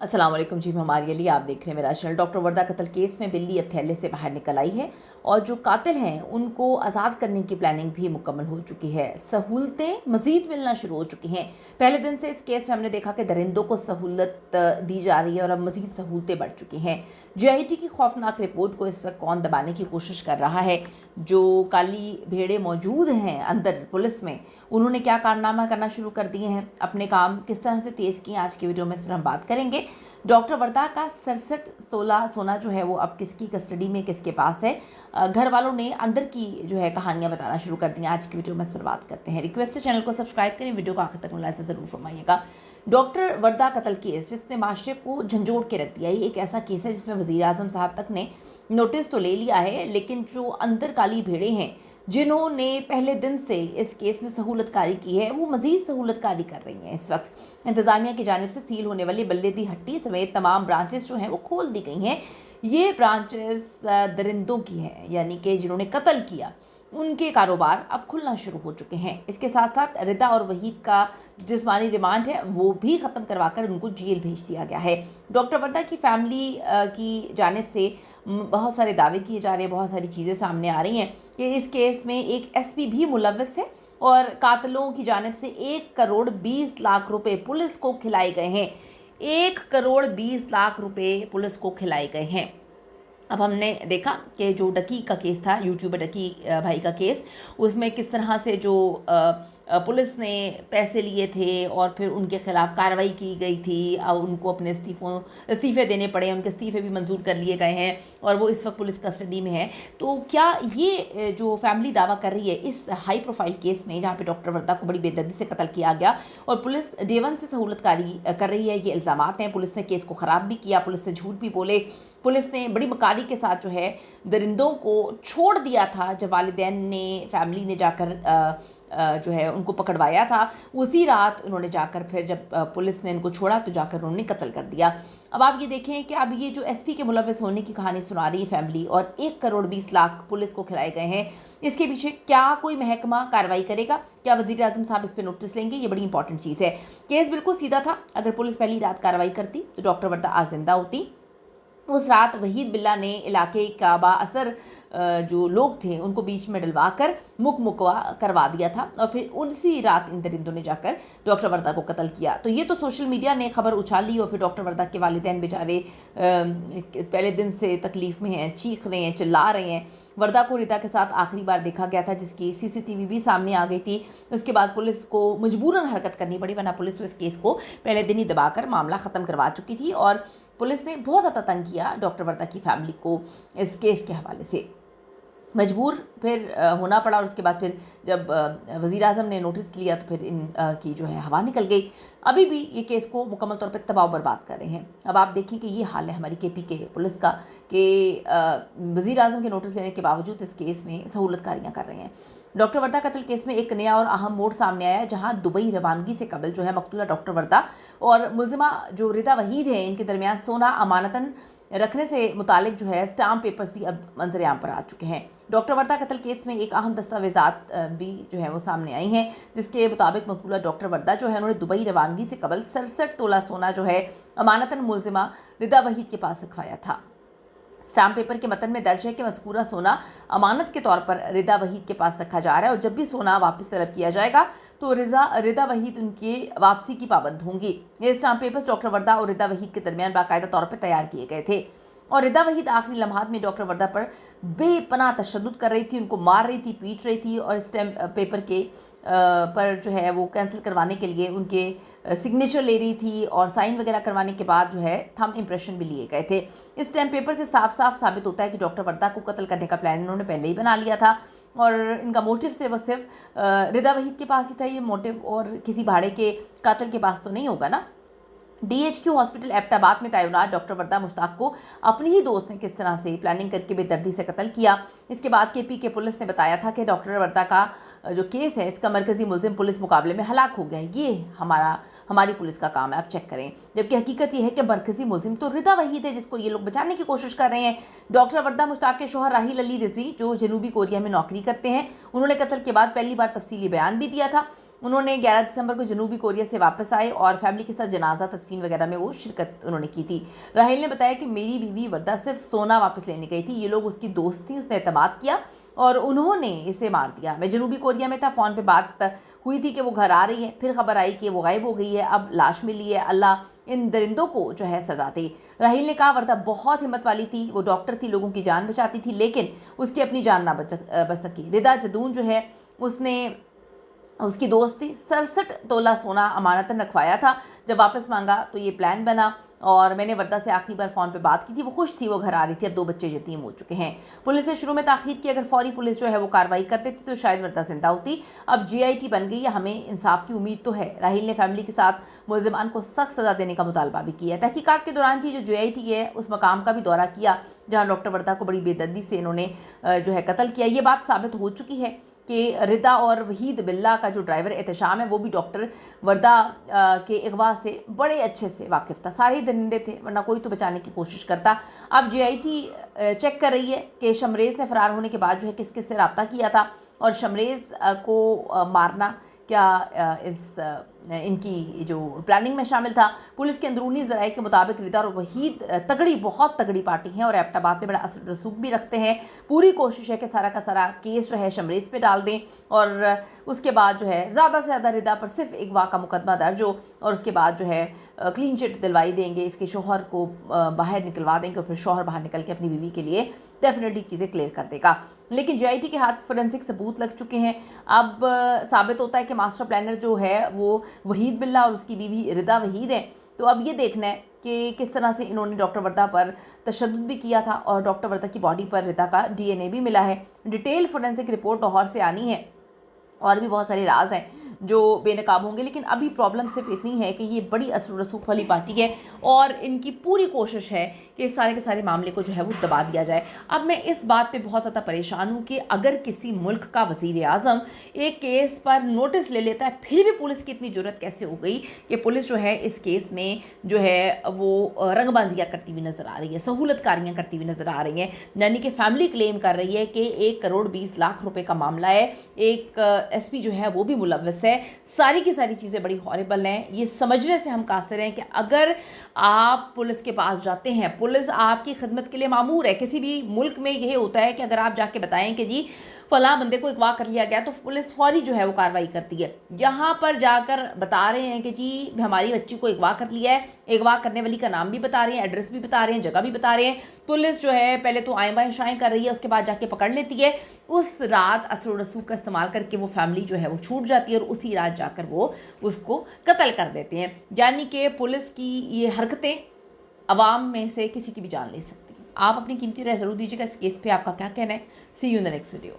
अस्सलाम वालेकुम जी, मैं हमारे लिए आप देख रहे हैं मेरा चैनल। डॉक्टर वर्दा कत्ल केस में बिल्ली अब थैले से बाहर निकल आई है और जो कातिल हैं उनको आज़ाद करने की प्लानिंग भी मुकम्मल हो चुकी है। सहूलतें मज़ीद मिलना शुरू हो चुकी हैं। पहले दिन से इस केस में हमने देखा कि दरिंदों को सहूलत दी जा रही है और अब मज़ीद सहूलतें बढ़ चुकी हैं। GIT की खौफनाक रिपोर्ट को इस वक्त कौन दबाने की कोशिश कर रहा है? जो काली भेड़ें मौजूद हैं अंदर पुलिस में, उन्होंने क्या कारनामा करना शुरू कर दिए हैं, अपने काम किस तरह से तेज़ किए, आज की वीडियो में इस पर हम बात करेंगे। डॉक्टर वर्दा का 67 तोला सोना जो है वो अब किसकी कस्टडी में, किसके पास है? घर वालों ने अंदर की जो है कहानियां बताना शुरू कर दी हैं। आज की वीडियो में इस पर बात करते हैं। रिक्वेस्ट है चैनल को सब्सक्राइब करें, वीडियो को आखिर तक मुलाहिजा ज़रूर फरमाइएगा। डॉक्टर वर्दा कत्ल केस जिसने माशरे को झंझोड़ के रख दिया, ये एक ऐसा केस है जिसमें वज़ीर आज़म साहब तक ने नोटिस तो ले लिया है, लेकिन जो अंदर काली भेड़ें हैं जिन्होंने पहले दिन से इस केस में सहूलतकारी की है, वो मज़ीद सहूलतकारी कर रही हैं। इस वक्त इंतज़ामिया की जानिब से सील होने वाली बल्लेदी हट्टी समेत तमाम ब्रांचेस जो हैं वो खोल दी गई हैं। ये ब्रांचेस दरिंदों की हैं, यानी कि जिन्होंने कत्ल किया उनके कारोबार अब खुलना शुरू हो चुके हैं। इसके साथ साथ रिदा और वहीद का जिस्मानी रिमांड है वो भी ख़त्म करवाकर उनको जेल भेज दिया गया है। डॉक्टर वर्दा की फैमिली की जानिब से बहुत सारे दावे किए जा रहे हैं, बहुत सारी चीज़ें सामने आ रही हैं कि इस केस में एक SP भी मुलव्वस है और कातलों की जानिब से 1 करोड़ 20 लाख रुपए पुलिस को खिलाए गए हैं। 1 करोड़ 20 लाख रुपए पुलिस को खिलाए गए हैं। अब हमने देखा कि जो डकी का केस था, यूट्यूबर डकी भाई का केस, उसमें किस तरह से जो पुलिस ने पैसे लिए थे और फिर उनके खिलाफ कार्रवाई की गई थी और उनको अपने इस्तीफ़े देने पड़े, उनके इस्तीफ़े भी मंजूर कर लिए गए हैं और वो इस वक्त पुलिस कस्टडी में है। तो क्या ये जो फैमिली दावा कर रही है इस हाई प्रोफाइल केस में, जहाँ पे डॉक्टर वर्दा को बड़ी बेदर्दी से कत्ल किया गया और पुलिस डे 1 से सहूलतकारी कर रही है, ये इल्ज़ामात हैं। पुलिस ने केस को ख़राब भी किया, पुलिस ने झूठ भी बोले, पुलिस ने बड़ी मकारी के साथ जो है दरिंदों को छोड़ दिया था। जब वालिदैन ने, फैमिली ने जाकर जो है उनको पकड़वाया था, उसी रात उन्होंने जाकर फिर जब पुलिस ने इनको छोड़ा तो जाकर उन्होंने कत्ल कर दिया। अब आप ये देखें कि अब ये जो SP के मुलव्वस होने की कहानी सुना रही है फैमिली और 1 करोड़ 20 लाख पुलिस को खिलाए गए हैं, इसके पीछे क्या कोई महकमा कार्रवाई करेगा? क्या वज़ीर आज़म साहब इस पर नोटिस लेंगे? ये बड़ी इंपॉर्टेंट चीज़ है। केस बिल्कुल सीधा था। अगर पुलिस पहली रात कार्रवाई करती तो डॉक्टर वर्दा आज जिंदा होती। उस रात वहीद बिल्ला ने इलाके का बाअसर जो लोग थे उनको बीच में डलवा कर मुकवा करवा दिया था और फिर उसी रात इन दरिंदों ने जाकर डॉक्टर वर्दा को कत्ल किया। तो ये तो सोशल मीडिया ने खबर उछाली और फिर डॉक्टर वर्दा के वालिदैन बेचारे पहले दिन से तकलीफ़ में हैं, चीख रहे हैं, चिल्ला रहे हैं। वर्दा को रिदा के साथ आखिरी बार देखा गया था, जिसकी CCTV भी सामने आ गई थी। उसके बाद पुलिस को मजबूरन हरकत करनी पड़ी, वरना पुलिस तो इस केस को पहले दिन ही दबाकर मामला ख़त्म करवा चुकी थी और पुलिस ने बहुत ज़्यादा तंग किया डॉक्टर वर्दा की फैमिली को इस केस के हवाले से। मजबूर फिर होना पड़ा और उसके बाद फिर जब वज़ीर आज़म ने नोटिस लिया तो फिर इन की जो है हवा निकल गई। अभी भी ये केस को मुकम्मल तौर पे तबाह बर्बाद कर रहे हैं। अब आप देखें कि ये हाल है हमारी KP के पुलिस का कि वज़ीर आज़म के नोटिस लेने के बावजूद इस केस में सहूलतकारियाँ कर रहे हैं। डॉक्टर वर्दा कत्ल केस में एक नया और अहम मोड़ सामने आया है, जहाँ दुबई रवानगी से कबल जो है मकतूला डॉक्टर वर्दा और मुलजिमा जो रिदा वहीद है, इनके दरमियान सोना अमानतन रखने से मुतालिक जो है स्टाम्प पेपर्स भी अब मंजर आम पर आ चुके हैं। डॉक्टर वर्दा कत्ल केस में एक अहम दस्तावेज़ात भी जो है वो सामने आई हैं, जिसके मुताबिक मकबूला डॉक्टर वर्दा जो है उन्होंने दुबई रवानगी से कबल 67 तोला सोना जो है अमानतन मुलजिमा रिदा वहीद के पास रखवाया था। स्टाम्प पेपर के मतन में दर्ज है कि मज़कूरा सोना अमानत के तौर पर रिदा वहीद के पास रखा जा रहा है और जब भी सोना वापस तलब किया जाएगा तो रिदा वहीद उनके वापसी की पाबंद होंगी। ये स्टाम्प पेपर्स डॉक्टर वर्दा और रिदा वहीद के दरमियान बाकायदा तौर पर तैयार किए गए थे और रिदा वहीद आखिरी लम्हात में डॉक्टर वर्दा पर बेपनाह तशद्दुद कर रही थी, उनको मार रही थी, पीट रही थी और स्टैम्प पेपर के पर जो है वो कैंसिल करवाने के लिए उनके सिग्नेचर ले रही थी और साइन वगैरह करवाने के बाद जो है थंब इम्प्रेशन भी लिए गए थे। इस स्टैम्प पेपर से साफ साफ साबित होता है कि डॉक्टर वर्दा को कत्ल करने का प्लान इन्होंने पहले ही बना लिया था और इनका मोटिव से वो सिर्फ रिदा वहीद के पास ही था ये मोटिव, और किसी भाड़े के कातिल के पास तो नहीं होगा ना। DHQ हॉस्पिटल एबटाबाद में तैनात डॉक्टर वर्दा मुश्ताक को अपनी ही दोस्त ने किस तरह से प्लानिंग करके बेदर्दी से कत्ल किया। इसके बाद KP के पुलिस ने बताया था कि डॉक्टर वर्दा का जो केस है इसका मरकज़ी मुलजिम पुलिस मुकाबले में हलाक हो गया है। ये हमारी पुलिस का काम है, आप चेक करें। जबकि हकीकत ये है कि मरकज़ी मुलजिम तो रिदा वहीद है, जिसको ये लोग बचाने की कोशिश कर रहे हैं। डॉक्टर वर्दा मुश्ताक के शौहर राहिल अली रिजवी जो जनूबी कोरिया में नौकरी करते हैं, उन्होंने कत्ल के बाद पहली बार तफसीली बयान भी दिया था उन्होंने 11 दिसंबर को जनूबी कोरिया से वापस आए और फैमिली के साथ जनाजा तदफीन वगैरह में वो शिरकत उन्होंने की थी। राहिल ने बताया कि मेरी बीवी वर्दा सिर्फ सोना वापस लेने गई थी, ये लोग उसकी दोस्त थी, उसने एतमाद किया और उन्होंने इसे मार दिया। मैं जनूबी कोरिया में था, फ़ोन पे बात हुई थी कि वो घर आ रही है, फिर खबर आई कि वो गायब हो गई है, अब लाश मिली है, अल्लाह इन दरिंदों को जो है सजा दे। राहिल ने कहा वर्दा बहुत हिम्मत वाली थी, वो डॉक्टर थी, लोगों की जान बचाती थी, लेकिन उसकी अपनी जान ना बच सकी। रिदा जदून जो है उसने उसकी दोस्त थी, 67 तोला सोना अमानतन रखवाया था। जब वापस मांगा तो ये प्लान बना और मैंने वर्दा से आखिरी बार फ़ोन पे बात की थी, वो खुश थी, वो घर आ रही थी। अब 2 बच्चे यतीम हो चुके हैं। पुलिस ने शुरू में ताख़ीर की, अगर फौरी पुलिस जो है वो कार्रवाई कर देती तो शायद वर्दा जिंदा होती। अब GIT बन गई है, हमें इंसाफ की उम्मीद तो है। राहिल ने फैमिली के साथ मुलज़िमान को सख्त सज़ा देने का मुतालबा भी किया। तहकीकात के दौरान जो GIT है उस मकाम का भी दौरा किया जहाँ डॉक्टर वर्दा को बड़ी बेदर्दी से इन्होंने जो है कत्ल किया। ये बात साबित हो चुकी है कि रिदा और वहीद बिल्ला का जो ड्राइवर एहतशाम है वो भी डॉक्टर वर्दा के अगवा से बड़े अच्छे से वाकिफ़ था। सारे ही दरिंदे थे, वरना कोई तो बचाने की कोशिश करता। अब GIT चेक कर रही है कि शमरेज़ ने फ़रार होने के बाद जो है किस किस से रब्ता किया था और शमरेज़ को मारना क्या इनकी जो प्लानिंग में शामिल था। पुलिस के अंदरूनी ज़राए के मुताबिक रिदा और वहीद बहुत तगड़ी पार्टी हैं और एबटाबाद में बड़ा असर रसूख भी रखते हैं। पूरी कोशिश है कि सारा का सारा केस जो है शमरेज़ पे डाल दें और उसके बाद जो है ज़्यादा से ज़्यादा रिदा पर सिर्फ अगवा का मुकदमा दर्ज हो और उसके बाद जो है क्लीन चिट दिलवाई देंगे, इसके शौहर को बाहर निकलवा देंगे और फिर शौहर बाहर निकल के अपनी बीवी के लिए डेफिनेटली चीज़ें क्लियर कर देगा। लेकिन GIT के हाथ फोरेंसिक सबूत लग चुके हैं। अब साबित होता है कि मास्टर प्लानर जो है वो वहीद बिल्ला और उसकी बीवी रिदा वहीद है। तो अब ये देखना है कि किस तरह से इन्होंने डॉक्टर वर्दा पर तशद्दुद भी किया था और डॉक्टर वर्दा की बॉडी पर रिदा का DNA भी मिला है। डिटेल फोरेंसिक रिपोर्ट लाहौर से आनी है और भी बहुत सारे राज हैं जो बेनकाब होंगे। लेकिन अभी प्रॉब्लम सिर्फ इतनी है कि ये बड़ी असर रसूख वाली पार्टी है और इनकी पूरी कोशिश है कि सारे के सारे मामले को जो है वो दबा दिया जाए। अब मैं इस बात पे बहुत ज़्यादा परेशान हूँ कि अगर किसी मुल्क का वज़ीर आज़म एक केस पर नोटिस ले लेता है, फिर भी पुलिस की इतनी ज़रूरत कैसे हो गई कि पुलिस जो है इस केस में जो है वो रंगबाजियाँ करती हुई नज़र आ रही है, सहूलतकारियाँ करती हुई नज़र आ रही हैं। यानी कि फैमिली क्लेम कर रही है कि 1 करोड़ 20 लाख रुपए का मामला है, एक SP जो है वो भी मुलव्वस है। सारी की सारी चीज़ें बड़ी हॉरिबल हैं। ये समझने से हम कासिर हैं कि अगर आप पुलिस के पास जाते हैं, पुलिस आपकी खिदमत के लिए मामूर है। किसी भी मुल्क में यही होता है कि अगर आप जाके बताएं कि जी फ़लाँ बंदे को अगवा कर लिया गया तो पुलिस फौरी जो है वो कार्रवाई करती है। यहाँ पर जाकर बता रहे हैं कि जी हमारी बच्ची को अगवा कर लिया है, अगवा करने वाली का नाम भी बता रहे हैं, एड्रेस भी बता रहे हैं, जगह भी बता रहे हैं। पुलिस जो है पहले तो आएँ बाएँ शाएँ कर रही है, उसके बाद जाके पकड़ लेती है। उस रात असर रसूख का इस्तेमाल करके वो फैमिली जो है वो छूट जाती है और उसी रात जाकर वो उसको कत्ल कर देते हैं। यानी कि पुलिस की ये हरकतें अवाम में से किसी की भी जान ले सकती हैं। आप अपनी कीमती राय ज़रूर दीजिएगा इस केस पे, आपका क्या कहना है। See you in the next video.